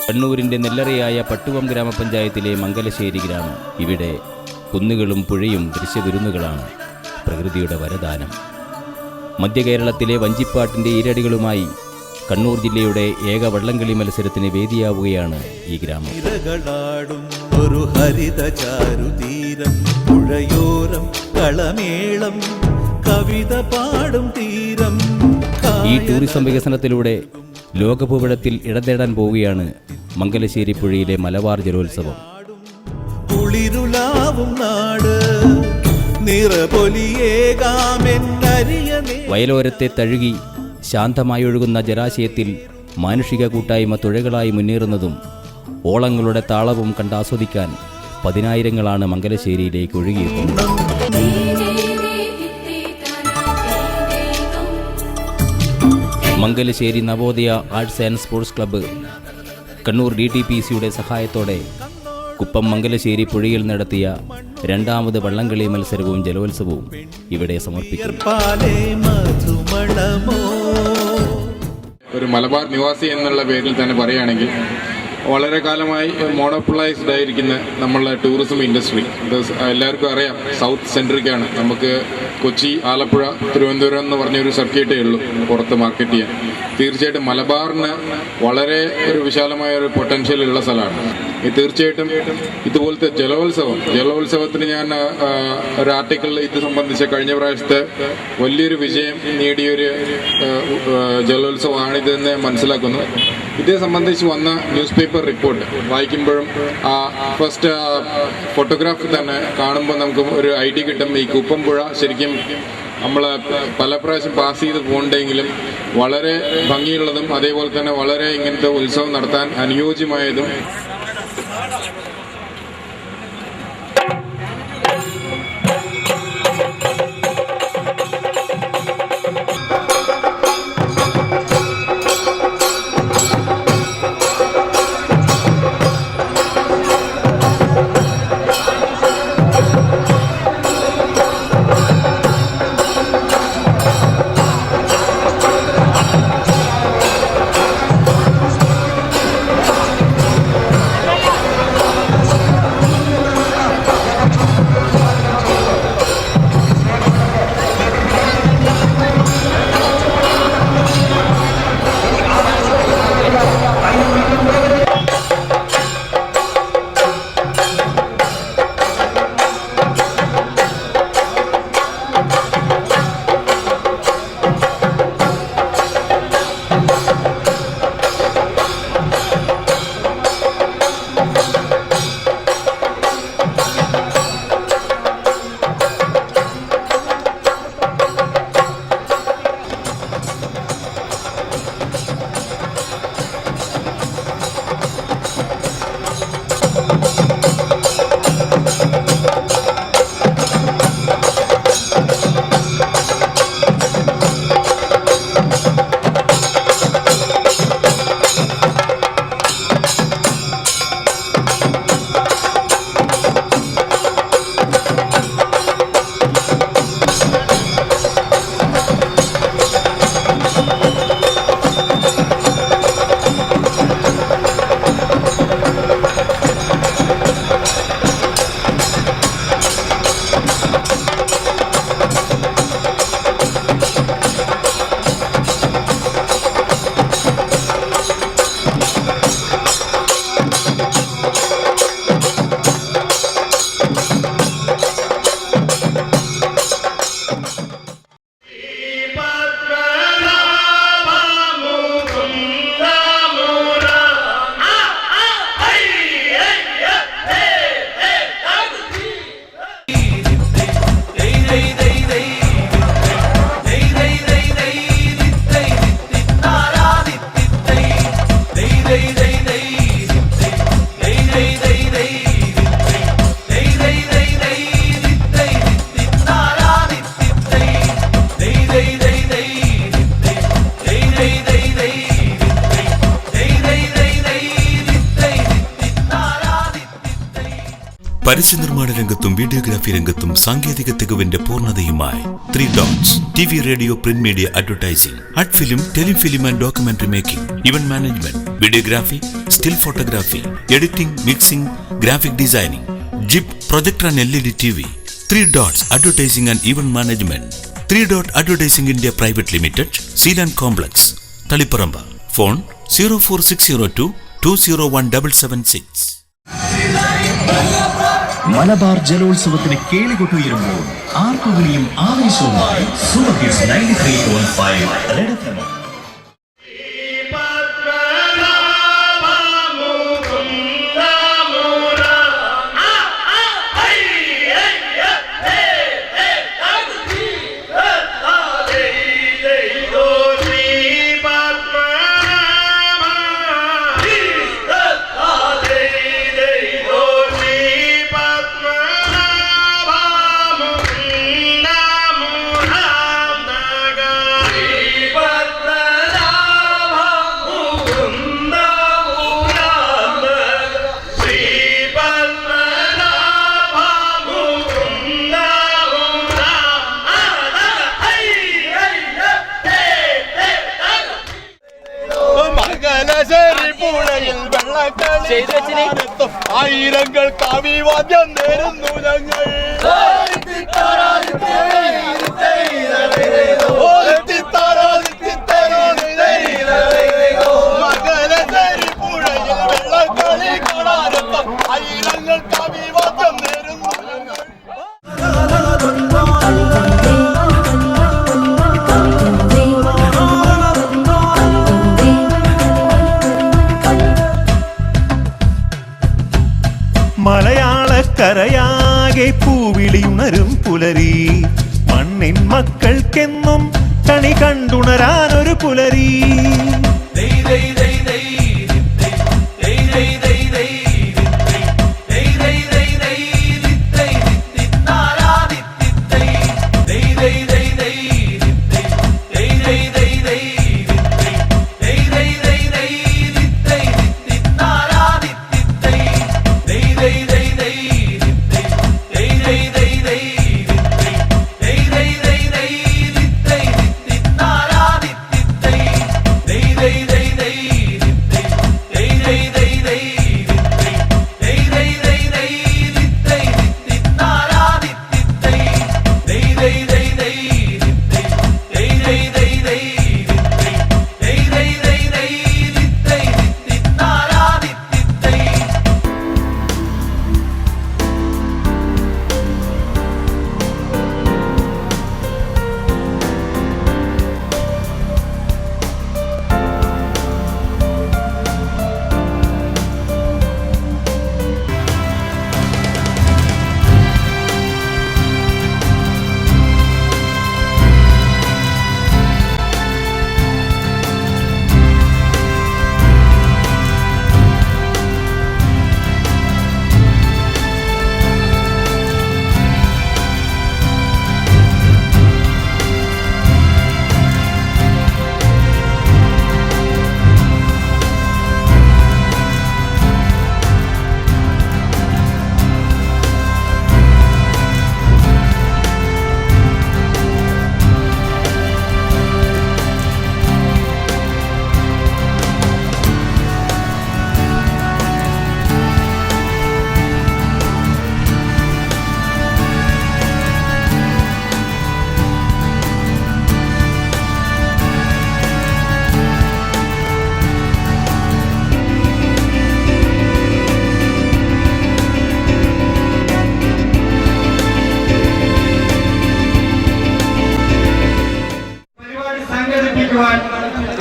കണ്ണൂരിൻ്റെ നെല്ലറയായ പട്ടുവം ഗ്രാമപഞ്ചായത്തിലെ മംഗലശ്ശേരി ഗ്രാമം. ഇവിടെ കുന്നുകളും പുഴയും ദൃശ്യവിരുന്നുകളാണ്, പ്രകൃതിയുടെ വരദാനം. മധ്യ കേരളത്തിലെ വഞ്ചിപ്പാട്ടിൻ്റെ ഈരടികളുമായി കണ്ണൂർ ജില്ലയുടെ ഏക വള്ളംകളി മത്സരത്തിന് വേദിയാവുകയാണ് ഈ ഗ്രാമം. ഒരു ഹരിത ചാരുതീരം, പുഴയോരം കളമേളം, കവിത പാടും തീരം. ഈ ടൂറിസം വികസനത്തിലൂടെ ലോകഭൂപടത്തിൽ ഇടം തേടാൻ പോവുകയാണ് മംഗലശ്ശേരി പുഴയിലെ മലബാർ ജലോത്സവം. വയലോരത്തെ തഴുകി ശാന്തമായി ഒഴുകുന്ന ജലാശയത്തിൽ മാനുഷിക കൂട്ടായ്മ തുഴകളായി മുന്നേറുന്നതും ഓളങ്ങളുടെ താളവും കണ്ടാസ്വദിക്കാൻ പതിനായിരങ്ങളാണ് മംഗലശ്ശേരിയിലേക്ക് ഒഴുകിയെത്തുന്നത്. Mangalassery Navodaya arts and sports club Kannur DTPCയുടെ സഹായത്തോടെ കുപ്പം മംഗലശ്ശേരി പുഴയിൽ നടത്തിയ രണ്ടാമത് വള്ളംകളി മത്സരവും ജലോത്സവവും ഇവിടെ സമർപ്പിക്കും. ഒരു മലബാർ നിവാസി എന്നുള്ള പേരിൽ തന്നെ പറയുകയാണെങ്കിൽ വളരെ കാലമായി മോണോപ്പൊളൈസ്ഡ് ആയിരിക്കുന്ന നമ്മളുടെ ടൂറിസം ഇൻഡസ്ട്രി ഇത് എല്ലാവർക്കും അറിയാം. സൗത്ത് സെൻട്രിക്കാണ്. നമുക്ക് കൊച്ചി, ആലപ്പുഴ, തിരുവനന്തപുരം എന്ന് പറഞ്ഞൊരു സർക്യൂട്ടേ ഉള്ളൂ പുറത്ത് മാർക്കറ്റ് ചെയ്യാൻ. തീർച്ചയായിട്ടും മലബാറിന് വളരെ ഒരു വിശാലമായ ഒരു പൊട്ടൻഷ്യൽ ഉള്ള സ്ഥലമാണ്. തീർച്ചയായിട്ടും ഇതുപോലത്തെ ജലോത്സവത്തിന് ഞാൻ ഒരു ആർട്ടിക്കിൾ ഇത് സംബന്ധിച്ച് കഴിഞ്ഞ പ്രാവശ്യത്തെ വലിയൊരു വിജയം നേടിയൊരു ജലോത്സവമാണിതെന്ന് മനസ്സിലാക്കുന്നു. ഇതേ സംബന്ധിച്ച് വന്ന ന്യൂസ് പേപ്പർ റിപ്പോർട്ട് വായിക്കുമ്പോഴും ആ ഫസ്റ്റ് ഫോട്ടോഗ്രാഫ് തന്നെ കാണുമ്പോൾ നമുക്ക് ഒരു ഐഡിയ കിട്ടും. ഈ കുപ്പം പുഴ ശരിക്കും നമ്മൾ പല പ്രാവശ്യം പാസ് ചെയ്ത് പോകണ്ടെങ്കിലും വളരെ ഭംഗിയുള്ളതും അതേപോലെ തന്നെ വളരെ ഇങ്ങനത്തെ ഉത്സവം നടത്താൻ അനുയോജ്യമായതും. പരസ്യ നിർമ്മാണ രംഗത്തും വീഡിയോഗ്രാഫി രംഗത്തും സാങ്കേതിക തികവിന്റെ പൂർണ്ണതയുമായി 3 Dots TV, radio, print media, advertising, art film, telefilm and documentary making, event management, videography, still photography, editing, mixing, graphic designing, JIP, projector and LED TV. 3 Dots Advertising and Event Management. 3 Dot Advertising India Private Limited, Sealand Complex, Taliparamba. Phone 04602 201776. Malabar ജലോത്സവത്തിന് കേളികൊട്ടുയരുമ്പോൾ ആർപ്പുവിളിയും ആവേശവുമായി super hits 93.5 red FM. ആയിരങ്ങൾ കാവിവാദ്യം നേരുന്നു ഞങ്ങൾ. മംഗലശ്ശേരി പുഴയിൽ വെള്ളക്കളി കാണാനെത്തും ആയിരങ്ങൾ കാവിവാദ്യം നേരുന്നു ഞങ്ങൾ. മലയാളക്കരയാകെ പൂവിളിയുണരും പുലരി, മണ്ണിൻ മക്കൾക്കെന്നും കണി കണ്ടുണരാനൊരു പുലരി.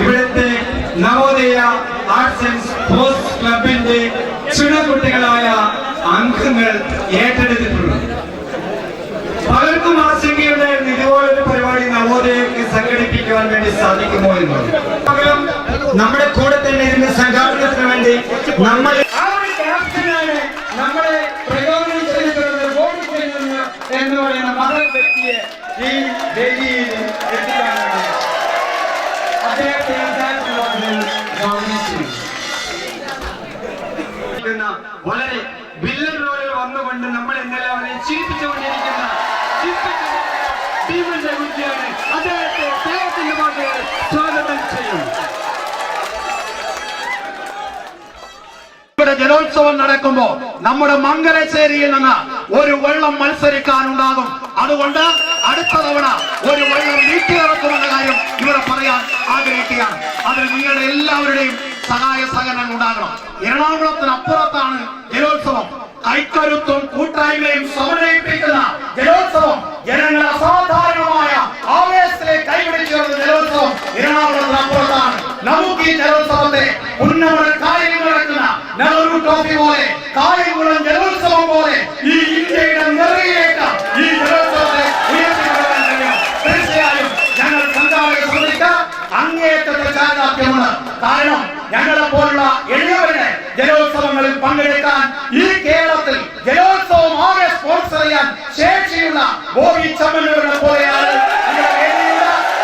ഇവിടുത്തെ നവോദയ ആർട്സ് ആൻഡ് സ്പോർട്സ് ക്ലബിന്റെ ചുണക്കുട്ടികളായ അംഗങ്ങൾ ഏറ്റെടുത്തിട്ടുള്ളത്. പലർക്കും ആശങ്കയുണ്ടായിരുന്നു ഇതുപോലൊരു പരിപാടി നവോദയക്ക് സംഘടിപ്പിക്കുവാൻ വേണ്ടി സാധിക്കുമോ എന്നുള്ളത്. നമ്മുടെ കൂടെ തന്നെ ഇതിന്റെ സംഘാടനത്തിന് വേണ്ടി നമ്മളെ പ്രയോജനം ചെയ്തിട്ടുള്ളത് വോട്ട് ചെയ്യുന്ന എന്ന് പറയുന്ന മഹത് വ്യക്തിയെ ഈ വേദിയിൽ എത്തിക്കാനാണ്. വളരെ വില്ലൻ റോളിൽ വന്നുകൊണ്ട് കണ്ട് നമ്മളെല്ലാവരെയും ചിരിപ്പിച്ചുകൊണ്ടിരിക്കുന്ന ടീമിന്റെ കുട്ടിയാണ്. അദ്ദേഹത്തെ സ്നേഹത്തിന്റെ ഭാഗത്ത് സ്വാഗതം ചെയ്യും. ഇവിടെ ജലോത്സവം നടക്കുമ്പോ നമ്മുടെ മംഗലശ്ശേരിയിൽ നിന്ന് ഒരു വെള്ളം മത്സരിക്കാനുണ്ടാകും. അതുകൊണ്ട് അടുത്ത തവണ ഒരു വെള്ളം വീട്ടിലിറക്കുമെന്ന കാര്യം ഇവിടെ പറയാൻ ആഗ്രഹിക്കുകയാണ്. അതിൽ നിങ്ങളുടെ എല്ലാവരുടെയും സഹായ സഹകരണം ഉണ്ടാകണം. എറണാകുളത്തിനപ്പുറത്താണ് ജലോത്സവം. കൈക്കരുത്തും കൂട്ടായ്മയും സമന്വയിപ്പിക്കുന്ന ജലോത്സവം, ജനങ്ങൾ അസാധാരണമായ ആവേശത്തിലേക്ക് കൈപിടിച്ചുള്ള ജലോത്സവം എറണാകുളത്തിനപ്പുറത്താണ്. നമുക്ക് ഈ ജലോത്സവത്തെ ഉന്നമന കാര്യങ്ങൾ നടക്കുന്ന നെഹ്റു ട്രോഫി പോലെ, കായംകുളം ജലോത്സവം പോലെ ഈ ഇന്ത്യയുടെ നിറയിലേക്ക് ഈ ജലോത്സവത്തെ ഉയർത്തിക്കൊണ്ടുവരാൻ കഴിയും. തീർച്ചയായും ഞങ്ങൾ സംഘാടക സമിതിക്ക് അങ്ങേയറ്റത്തെ ചാരിതാർത്ഥ്യമുണ്ട്. കാരണം ഞങ്ങളെ പോലുള്ള എളിയവരുടെ ജലോത്സവങ്ങളിൽ പങ്കെടുക്കാൻ ഈ കേരളത്തിൽ ജലോത്സവം ആകെ സ്പോൺസർ ചെയ്യാൻ ശേഷിയുള്ള ബോബി ചമ്മന്നൂരിനെ പോലെയാണ്.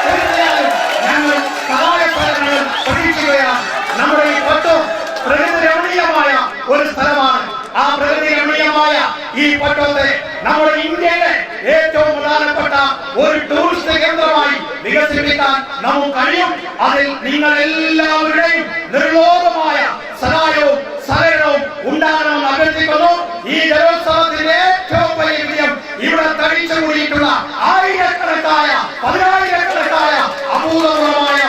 തീർച്ചയായും ഞങ്ങൾ സഹായ സഹകരണങ്ങൾ പ്രതീക്ഷിക്കുകയാണ്. നമ്മുടെ ഈ പട്ടം പ്രകൃതി രമണീയമായ ഒരു സ്ഥലമാണ്. ആ പ്രകൃതി രമണീയമായ ഈ പട്ടത്തെ നമ്മുടെ ഇന്ത്യയിലെ ഏറ്റവും പ്രധാനപ്പെട്ട ഒരു ടൂറിസ്റ്റ് കേന്ദ്രമായി വികസിപ്പിക്കാൻ നമുക്ക് കഴിയും. അതിൽ നിങ്ങൾ എല്ലാവരുടെയും നിർലോഭമായ സഹായവും സഹകരണവും ഉണ്ടാകണമെന്ന് അഭ്യർത്ഥിക്കുന്നു. ഈ ജലോത്സവത്തിന്റെ ഏറ്റവും വലിയ വിജയം ഇവിടെ തടിച്ചുകൂടിയിട്ടുള്ള ആയിരക്കണക്കായ പതിനായിരക്കണക്കായ അഭൂതപൂർവമായ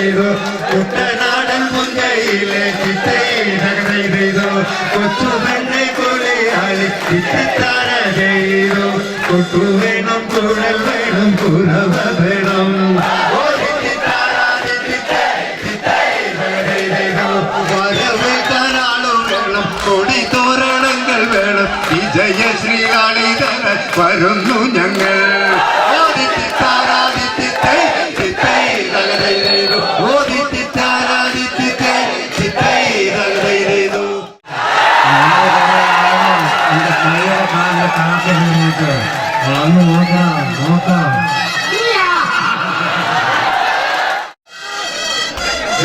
ജനക്കൂട്ടമാണ്. കുട്ടനാടൻ മുൻകൈയിലെ കൊച്ചു പെണ്ണെ കൊലയാളി ചിത്താര ചെയ്തു. കൊട്ടുവേണം കുഴൽ വേണം കുരവ വേണം വരവേൽക്കാനാളും വേണം കൊടിതോരണങ്ങൾ വേണം. വിജയശ്രീകാളിധര വരുന്നു ഞങ്ങൾ.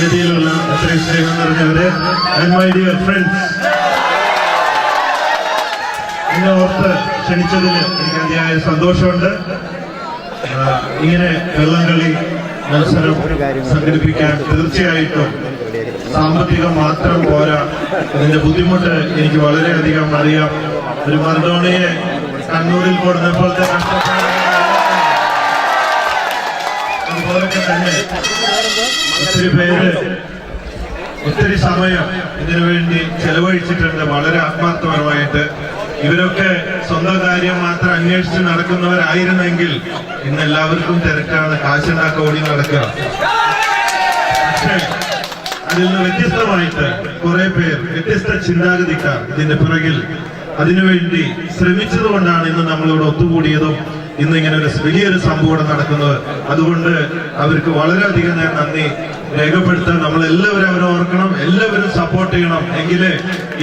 വേദിയിലുള്ള അത്രയും സ്നേഹം നിറഞ്ഞവരെ, ആൻഡ് മൈ ഡിയർ ഫ്രണ്ട്സ്, എന്നെ ഓർത്ത് ക്ഷണിച്ചതിൽ എനിക്ക് അതിയായ സന്തോഷമുണ്ട്. ഇങ്ങനെ വെള്ളംകളി മത്സരം സംഘടിപ്പിക്കാൻ തീർച്ചയായിട്ടും സാമ്പത്തികം മാത്രം പോരാ. ഇതിന്റെ ബുദ്ധിമുട്ട് എനിക്ക് വളരെയധികം അറിയാം. ഒരു മർഡോണയെ കണ്ണൂരിൽ കൊടുന്നപ്പോഴത്തെ കഷ്ടപ്പാട് അതുപോലൊക്കെ തന്നെ ഒത്തിരി പേര് ഒത്തിരി സമയം ഇതിനു വേണ്ടി ചെലവഴിച്ചിട്ടുണ്ട്, വളരെ ആത്മാർത്ഥപരമായിട്ട്. ഇവരൊക്കെ സ്വന്തം കാര്യം മാത്രം അന്വേഷിച്ച് നടക്കുന്നവരായിരുന്നെങ്കിൽ ഇന്ന് എല്ലാവർക്കും തിരക്കാണ്, കാശുണ്ടാക്കി ഓടി നടക്കുക. പക്ഷേ അതിൽ നിന്ന് വ്യത്യസ്തമായിട്ട് കുറെ പേർ, വ്യത്യസ്ത ചിന്താഗതിക്കാർ ഇതിന്റെ പിറകിൽ അതിനുവേണ്ടി ശ്രമിച്ചത് കൊണ്ടാണ് ഇന്ന് നമ്മളിവിടെ ഒത്തുകൂടിയതും ഇന്ന് ഇങ്ങനെ ഒരു വലിയൊരു സംഭവം നടക്കുന്നത്. അതുകൊണ്ട് അവർക്ക് വളരെയധികം ഞാൻ നന്ദി രേഖപ്പെടുത്താൻ. നമ്മളെല്ലാവരും അവരെ ഓർക്കണം, എല്ലാവരും സപ്പോർട്ട് ചെയ്യണം. എങ്കിലേ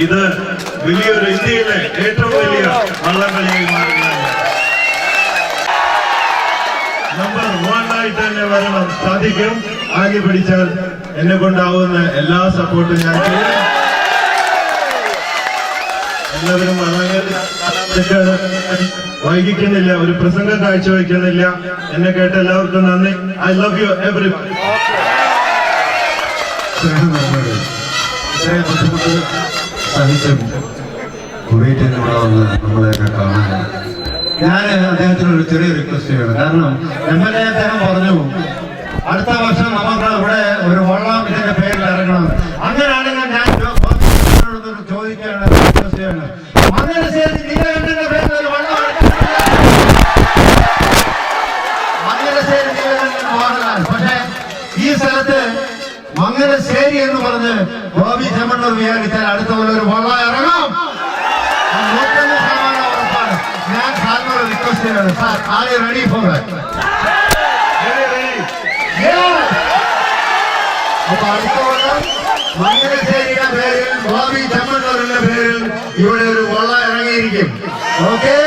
ഇത് വലിയൊരു ഇന്ത്യയിലെ ഏറ്റവും വലിയ വള്ളംകളിയായി മാറുകയാണ്. നമ്പർ 1 ആയിട്ട് തന്നെ വരണം, സാധിക്കും. ആദ്യം പിടിച്ചാൽ എന്നെ കൊണ്ടാവുന്ന എല്ലാ സപ്പോർട്ടും ഞാൻ ചെയ്യും. എല്ലാവരും വൈകിക്കുന്നില്ല, ഒരു പ്രസംഗം കാഴ്ചവെക്കുന്നില്ല. എന്നെ കേട്ട എല്ലാവർക്കും നന്ദി. I love you every. ഇത്രയും ബുദ്ധിമുട്ട് സഹിച്ചും കുവൈറ്റിൽ ഇവിടെ വന്ന് നമ്മളെയൊക്കെ കാണാൻ ഞാൻ അദ്ദേഹത്തിനൊരു ചെറിയ റിക്വസ്റ്റ് ചെയ്യണം. കാരണം MLA അദ്ദേഹം പറഞ്ഞു അടുത്ത വർഷം നമുക്ക് ഇവിടെ ഒരു വള്ളം ഇതിന്റെ പേരിൽ ഇറങ്ങണം. അങ്ങനെയാണെങ്കിൽ ഞാൻ ചോദിക്കുകയാണ്, റിക്വസ്റ്റ് ചെയ്യാണ്, മംഗലശ്ശേരി നീലകണ്ഠന്റെ പേരിൽ ഒരു വള്ളം മംഗലശ്ശേരി നീലകണ്ഠൻ മോഹൻലാൽ. പക്ഷെ ഈ സ്ഥലത്ത് മംഗലശ്ശേരി എന്ന് പറഞ്ഞ് ബോബി ചെമ്മണ്ണൂർ വിചാരിച്ചാൽ അടുത്ത പോലെ ഒരു വള്ളം ഇറങ്ങാം. 100% ഉറപ്പാണ്. ഞാൻ സാറിനോട് റിക്വസ്റ്റ് ചെയ്യാണ്, sir are you ready for that? അപ്പൊ അടുത്ത കൊല്ലം മംഗലശ്ശേരിയുടെ പേരിൽ ബോബി ചെമ്മണ്ണൂരിന്റെ പേരിൽ ഇവിടെ ഒരു വള്ളം ഇറങ്ങിയിരിക്കും. ഓക്കെ,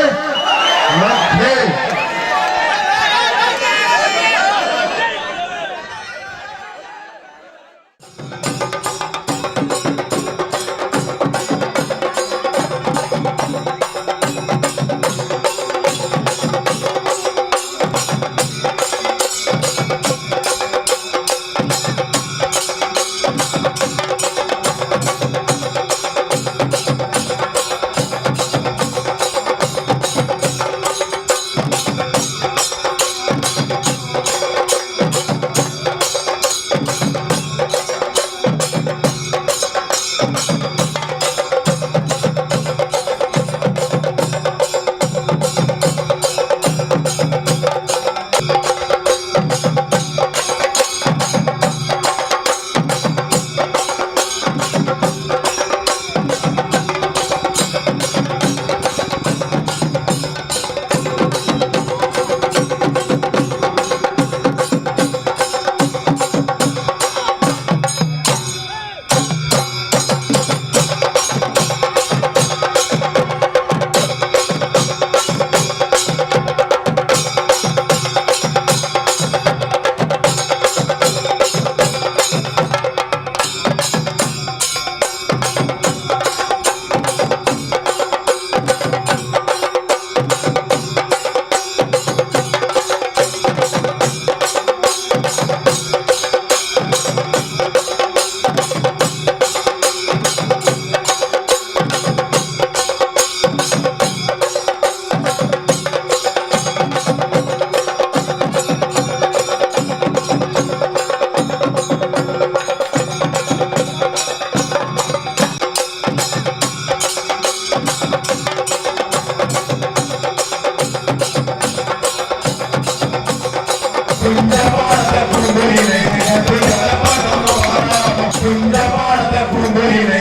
പൂങ്കുരിലെ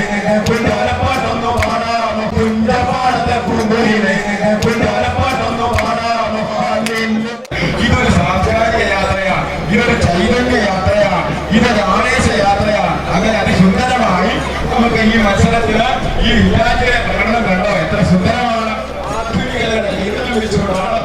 പുഞ്ചാരപ്പാട്ടൊന്നു പാടാമോ പുഞ്ചപാടത്തെ പൂങ്കുരിലെ പുഞ്ചാരപ്പാട്ടൊന്നു പാടാമോ ഇതൊരു സാംസ്കാരിക യാത്രയാണ് ഇതൊരു ചൈതന്യ യാത്രയാണ് ഇതൊരു ആവേശ യാത്രയാണ് അങ്ങനെ അതിസുന്ദരമായി നമുക്ക് ഈ മത്സരത്തിന് ഈ വിദ്യാർത്ഥിയുടെ പ്രകടനം കണ്ടോ എത്ര സുന്ദരമാണ് വിളിച്ചുകൊണ്ടാണ്